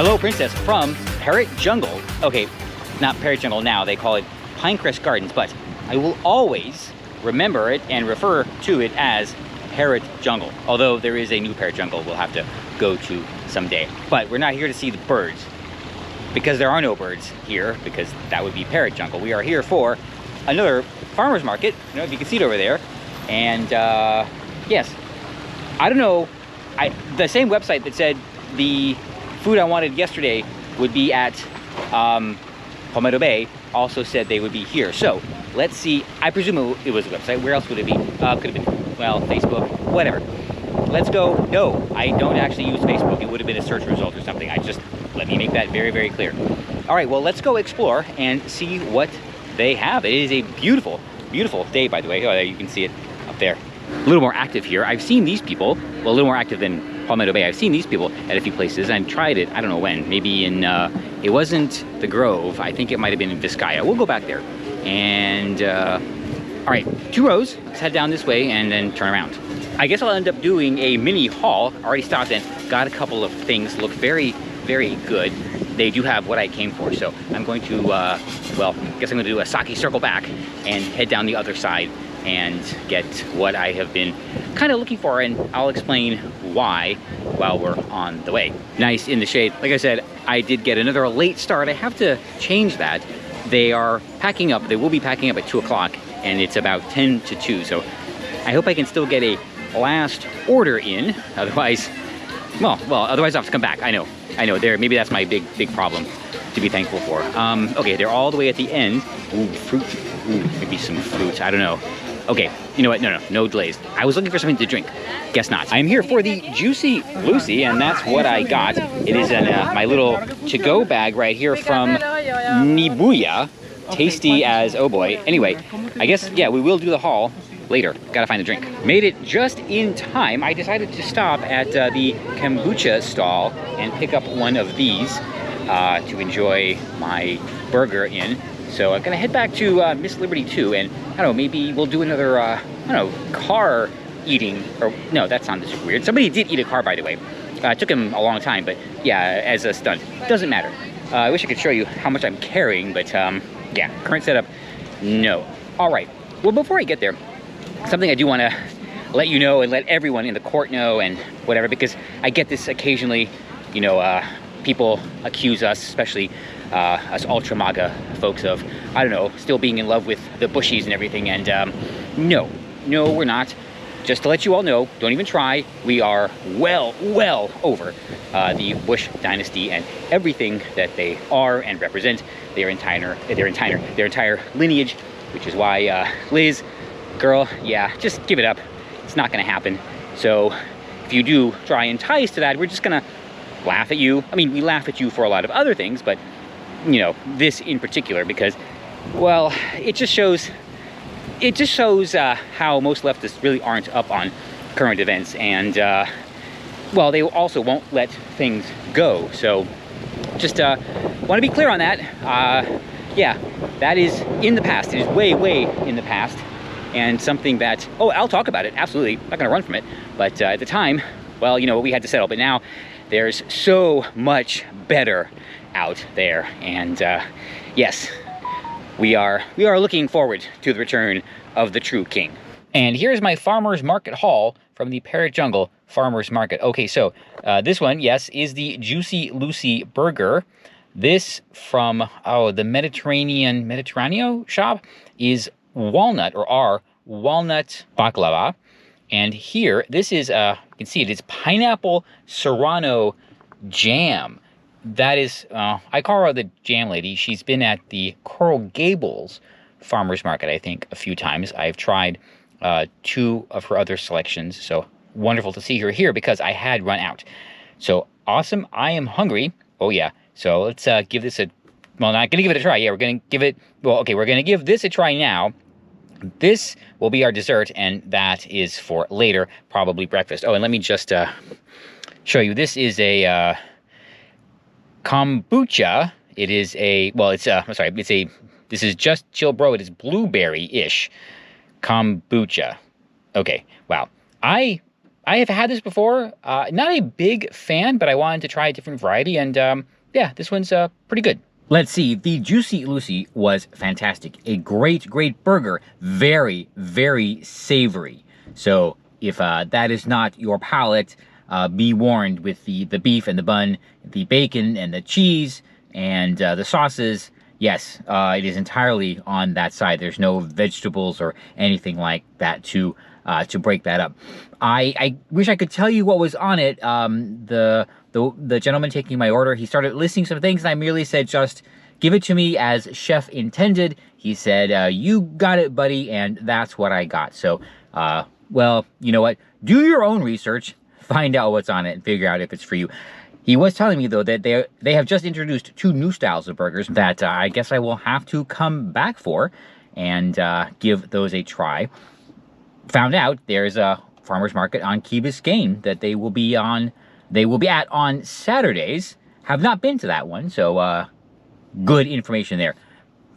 Hello, Princess, from Parrot Jungle. Okay, not Parrot Jungle now, they call it Pinecrest Gardens, but I will always remember it and refer to it as Parrot Jungle. Although there is a new Parrot Jungle we'll have to go to someday. But we're not here to see the birds, because there are no birds here, because that would be Parrot Jungle. We are here for another farmer's market, you know, if you can see it over there. And yes, I don't know, the same website that said the food I wanted yesterday would be at Palmetto Bay also said they would be here. So let's see. I presume it was a website. Where else would it be? Could have been, well, Facebook, whatever. Let's go. No, I don't actually use Facebook. It would have been a search result or something. Let me make that very, very clear. All right, well, let's go explore and see what they have. It is a beautiful, beautiful day, by the way. Oh, you can see it up there. A little more active here. I've seen these people, well, a little more active than Palmetto Bay. I've seen these people at a few places and tried it, I don't know when, maybe in, it wasn't the Grove, I think it might have been in Vizcaya. We'll go back there. And, all right, 2 rows, let's head down this way and then turn around. I guess I'll end up doing a mini haul. I already stopped and got a couple of things, look very, very good. They do have what I came for, so I'm going to, well, I guess I'm gonna do a sake circle back and head down the other side and get what I have been kind of looking for, and I'll explain why while we're on the way. Nice in the shade. Like I said, I did get another late start. I have to change that. They are packing up. They will be packing up at 2 o'clock, and it's about 10 to 2. So I hope I can still get a last order in. Otherwise, well, otherwise I'll have to come back. I know. Maybe that's my big problem to be thankful for. Okay, they're all the way at the end. Ooh, fruit. Ooh, maybe some fruit. I don't know. Okay, you know what? No delays. I was looking for something to drink. Guess not. I'm here for the Jucy Lucy, and that's what I got. It is in my little to-go bag right here from Nibuya. Tasty as, oh boy. Anyway, I guess, yeah, we will do the haul later. Gotta find a drink. Made it just in time. I decided to stop at the Kombucha stall and pick up one of these to enjoy my burger in. So I'm gonna head back to Miss Liberty 2, and I don't know, maybe we'll do another, I don't know, car eating, or no, that sounded super weird. Somebody did eat a car, by the way. It took him a long time, but yeah, as a stunt. Doesn't matter. I wish I could show you how much I'm carrying, but yeah, current setup, no. All right, well, before I get there, something I do wanna let you know and let everyone in the court know and whatever, because I get this occasionally, you know, people accuse us, especially us ultra MAGA folks, of, I don't know, still being in love with the Bushies and everything, and no, we're not. Just to let you all know, don't even try. We are well over the Bush dynasty and everything that they are and represent, their entire lineage, which is why, Liz, girl, yeah, just give it up. It's not gonna happen. So if you do try and tie us to that, we're just gonna laugh at you. I mean, we laugh at you for a lot of other things, but you know, this in particular, because, well, it just shows how most leftists really aren't up on current events, and well, they also won't let things go. So just want to be clear on that. Yeah, that is in the past. It is way in the past, and something that, oh, I'll talk about it, absolutely, I'm not gonna run from it, but at the time, well, you know, we had to settle. But now there's so much better out there, and yes, we are looking forward to the return of the true king. And here's my farmer's market haul from the Parrot Jungle Farmers Market. Okay, so this one, yes, is the Jucy Lucy burger. This from, oh, the Mediterraneo shop is walnut, or our walnut baklava. And here, this is, you can see it, it's pineapple serrano jam. That is, I call her the jam lady. She's been at the Coral Gables Farmers Market, I think, a few times. I've tried 2 of her other selections, so wonderful to see her here because I had run out. So awesome, I am hungry. Oh yeah, so let's give this a, well, not gonna give it a try. Yeah, we're gonna give it, well, okay, we're gonna give this a try now. This will be our dessert, and that is for later, probably breakfast. Oh, and let me just show you. This is a kombucha. It is a, well, it's I'm sorry, it's a, this is just chill bro. It is blueberry-ish kombucha. Okay, wow. I I have had this before. Not a big fan, but I wanted to try a different variety, and yeah, this one's pretty good. Let's see, the Jucy Lucy was fantastic. A great burger. Very, very savory. So if that is not your palate, be warned with the beef and the bun, the bacon and the cheese, and the sauces. Yes, it is entirely on that side. There's no vegetables or anything like that to break that up. I wish I could tell you what was on it. The gentleman taking my order, he started listing some things, and I merely said, just give it to me as chef intended. He said, you got it, buddy, and that's what I got. So, well, you know what? Do your own research, find out what's on it, and figure out if it's for you. He was telling me, though, that they have just introduced 2 new styles of burgers that I guess I will have to come back for and give those a try. Found out there's a farmer's market on Key Biscayne that they will be at on Saturdays. Have not been to that one, so good information there.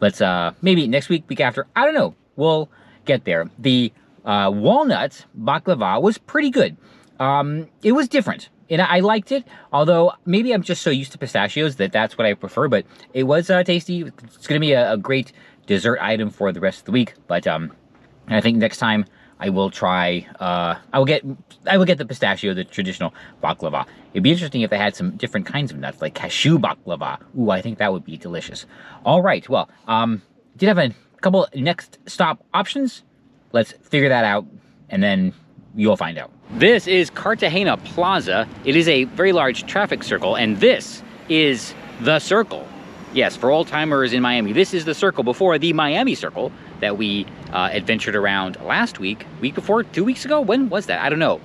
Let's maybe next week after, I don't know, we'll get there. The walnut baklava was pretty good. It was different, and I liked it, although maybe I'm just so used to pistachios that's what I prefer, but it was tasty. It's gonna be a great dessert item for the rest of the week, but I think next time I will try, I will get the pistachio, the traditional baklava. It'd be interesting if they had some different kinds of nuts, like cashew baklava. Ooh, I think that would be delicious. All right, well, did have a couple next stop options. Let's figure that out, and then you'll find out. This is Cartagena Plaza. It is a very large traffic circle, and this is the Circle. Yes, for old-timers in Miami, this is the Circle before the Miami Circle that we adventured around last week before, 2 weeks ago? When was that? I don't know.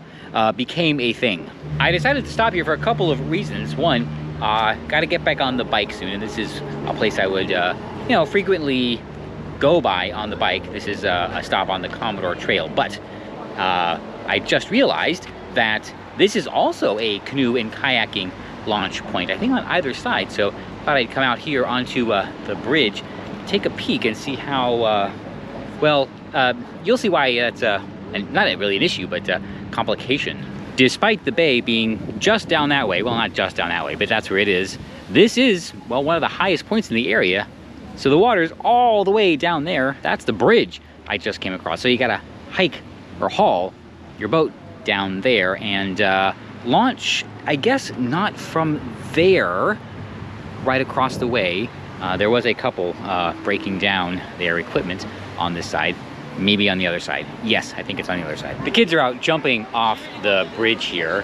Became a thing. I decided to stop here for a couple of reasons. One, got to get back on the bike soon, and this is a place I would, you know, frequently go by on the bike. This is a stop on the Commodore Trail, but I just realized that this is also a canoe and kayaking launch point, I think on either side, so thought I'd come out here onto the bridge, take a peek and see how, well, you'll see why it's not really an issue, but a complication. Despite the bay being just down that way, well, not just down that way, but that's where it is, this is, well, one of the highest points in the area. So the water's all the way down there. That's the bridge I just came across. So you gotta hike or haul your boat down there and launch, I guess, not from there, right across the way. There was a couple breaking down their equipment on this side, maybe on the other side. Yes, I think it's on the other side. The kids are out jumping off the bridge here.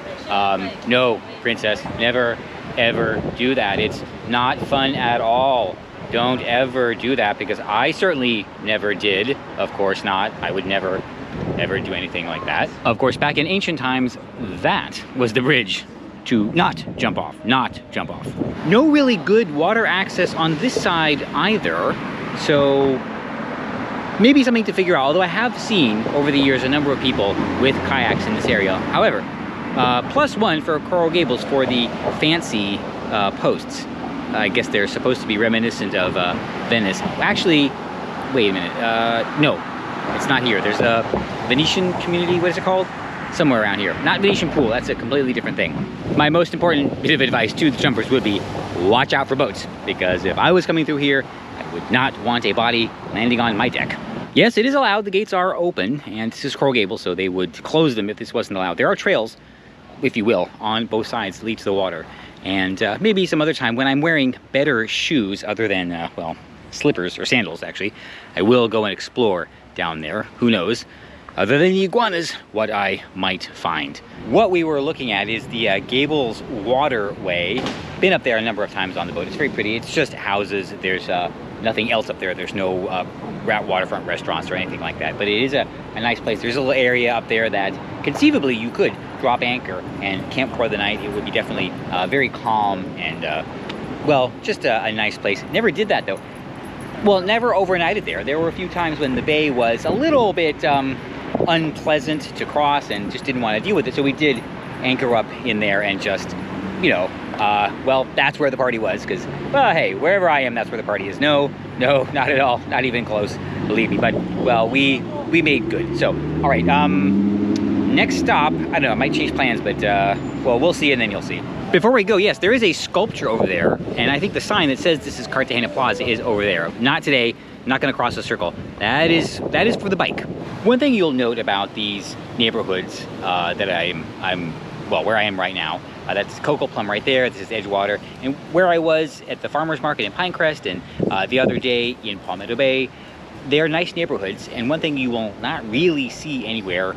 No, princess, never, ever do that. It's not fun at all. Don't ever do that, because I certainly never did. Of course not. I would never, ever do anything like that. Of course, back in ancient times, that was the bridge to not jump off, not jump off. No really good water access on this side either, so maybe something to figure out, although I have seen over the years a number of people with kayaks in this area. However, +1 for Coral Gables for the fancy posts. I guess they're supposed to be reminiscent of Venice. Actually, wait a minute, no, it's not here. There's a Venetian community, what is it called? Somewhere around here. Not Venetian Pool, that's a completely different thing. My most important bit of advice to the jumpers would be, watch out for boats, because if I was coming through here, I would not want a body landing on my deck. Yes, it is allowed, the gates are open, and this is Coral Gables, so they would close them if this wasn't allowed. There are trails, if you will, on both sides that lead to the water. And maybe some other time when I'm wearing better shoes other than, well, slippers or sandals, actually, I will go and explore down there. Who knows? Other than the iguanas, what I might find. What we were looking at is the Gables Waterway. Been up there a number of times on the boat. It's very pretty. It's just houses. There's nothing else up there. There's no waterfront restaurants or anything like that. But it is a nice place. There's a little area up there that conceivably you could drop anchor and camp for the night. It would be definitely very calm and, well, just a nice place. Never did that though. Well, never overnighted there. There were a few times when the bay was a little bit unpleasant to cross and just didn't want to deal with it. So we did anchor up in there and just, you know, well, that's where the party was, because, well, hey, wherever I am, that's where the party is. No, not at all. Not even close, believe me. But, well, we made good. So, all right, next stop, I don't know, I might change plans, but well, we'll see and then you'll see. Before we go, yes, there is a sculpture over there, and I think the sign that says this is Cartagena Plaza is over there. Not today, not gonna cross the circle. That is for the bike. One thing you'll note about these neighborhoods that where I am right now, that's Cocoa Plum right there, this is Edgewater, and where I was at the Farmers Market in Pinecrest and the other day in Palmetto Bay, they're nice neighborhoods, and one thing you will not really see anywhere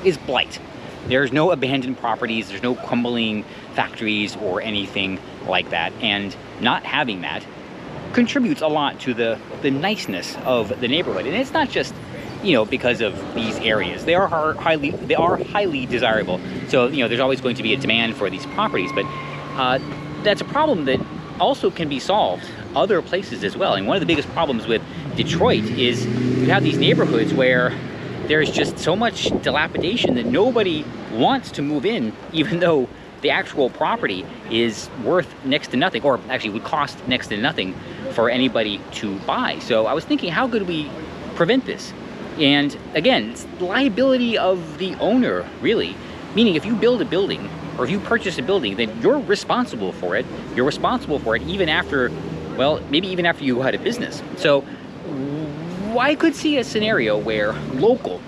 is blight. There's no abandoned properties, there's no crumbling factories or anything like that, and not having that contributes a lot to the niceness of the neighborhood. And it's not just, you know, because of these areas. They are highly desirable. So, you know, there's always going to be a demand for these properties, but that's a problem that also can be solved other places as well. And one of the biggest problems with Detroit is you have these neighborhoods where there's just so much dilapidation that nobody wants to move in, even though the actual property is worth next to nothing, or actually would cost next to nothing for anybody to buy. So I was thinking, how could we prevent this? And again, it's the liability of the owner, really. Meaning if you build a building, or if you purchase a building, then you're responsible for it. You're responsible for it even after, well, maybe even after you go out of business. So I could see a scenario where local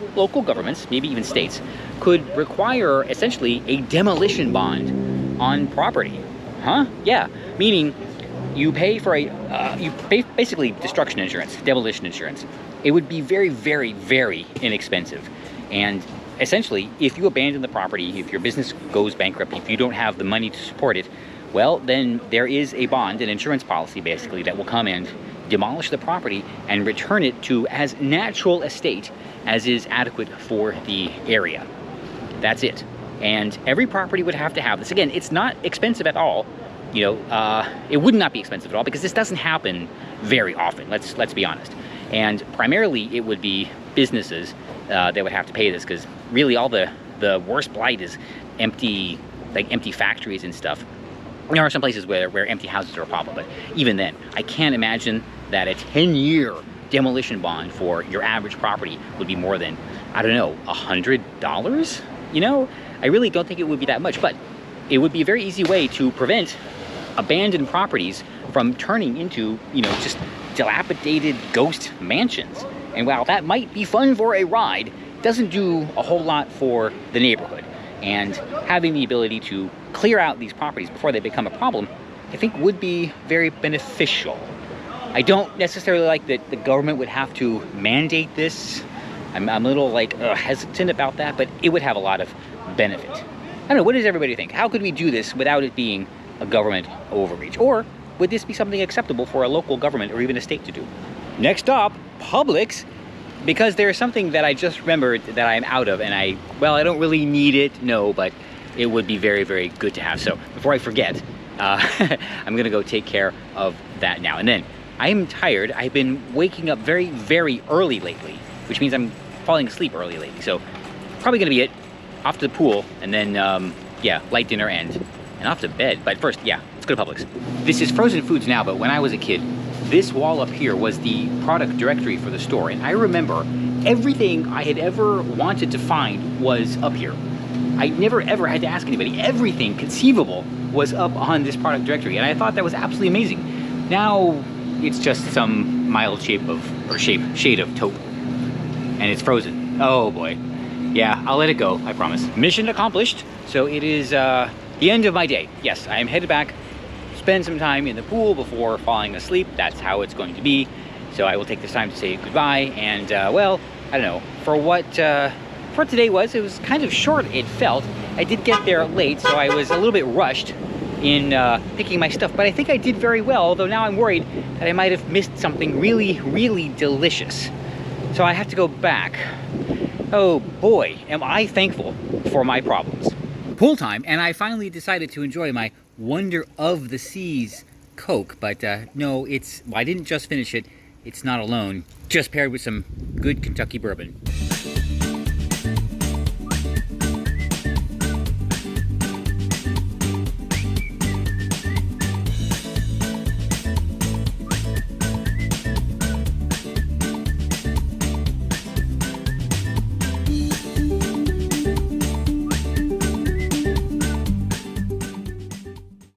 governments, maybe even states, could require essentially a demolition bond on property. Huh? Yeah, meaning you pay for basically destruction insurance, demolition insurance. It would be very, very, very inexpensive. And essentially, if you abandon the property, if your business goes bankrupt, if you don't have the money to support it, well, then there is a bond, an insurance policy basically, that will come and demolish the property and return it to as natural a state as is adequate for the area. That's it. And every property would have to have this. Again, it's not expensive at all. You know, it would not be expensive at all because this doesn't happen very often. Let's be honest. And primarily, it would be businesses that would have to pay this, because really all the worst blight is empty factories and stuff. There are some places where empty houses are a problem, but even then, I can't imagine that a 10-year demolition bond for your average property would be more than, I don't know, $100? You know, I really don't think it would be that much, but it would be a very easy way to prevent abandoned properties from turning into, you know, just dilapidated ghost mansions. And while that might be fun for a ride, it doesn't do a whole lot for the neighborhood. And having the ability to clear out these properties before they become a problem, I think would be very beneficial. I don't necessarily like that the government would have to mandate this. I'm a little hesitant about that, but it would have a lot of benefit. I don't know, what does everybody think? How could we do this without it being a government overreach? Or would this be something acceptable for a local government or even a state to do? Next up, Publix, because there's something that I just remembered that I'm out of, and I don't really need it, no, but it would be very, very good to have. So before I forget, I'm gonna go take care of that now. And then I am tired. I've been waking up very, very early lately, which means I'm falling asleep early lately. So probably gonna be it. Off to the pool, and then, yeah, light dinner and off to bed. But first, yeah, let's go to Publix. This is frozen foods now, but when I was a kid, this wall up here was the product directory for the store. And I remember everything I had ever wanted to find was up here. I never ever had to ask anybody. Everything conceivable was up on this product directory. And I thought that was absolutely amazing. Now it's just some mild shade of taupe. And it's frozen. Oh boy. Yeah, I'll let it go, I promise. Mission accomplished. So it is the end of my day. Yes, I am headed back, spend some time in the pool before falling asleep. That's how it's going to be. So I will take this time to say goodbye. And well, I don't know, for what today was, it was kind of short, it felt. I did get there late, so I was a little bit rushed in picking my stuff, but I think I did very well, although now I'm worried that I might have missed something really, really delicious. So I have to go back. Oh boy, am I thankful for my problems. Pool time, and I finally decided to enjoy my Wonder of the Seas Coke, but no, I didn't just finish it. It's not alone, just paired with some good Kentucky bourbon.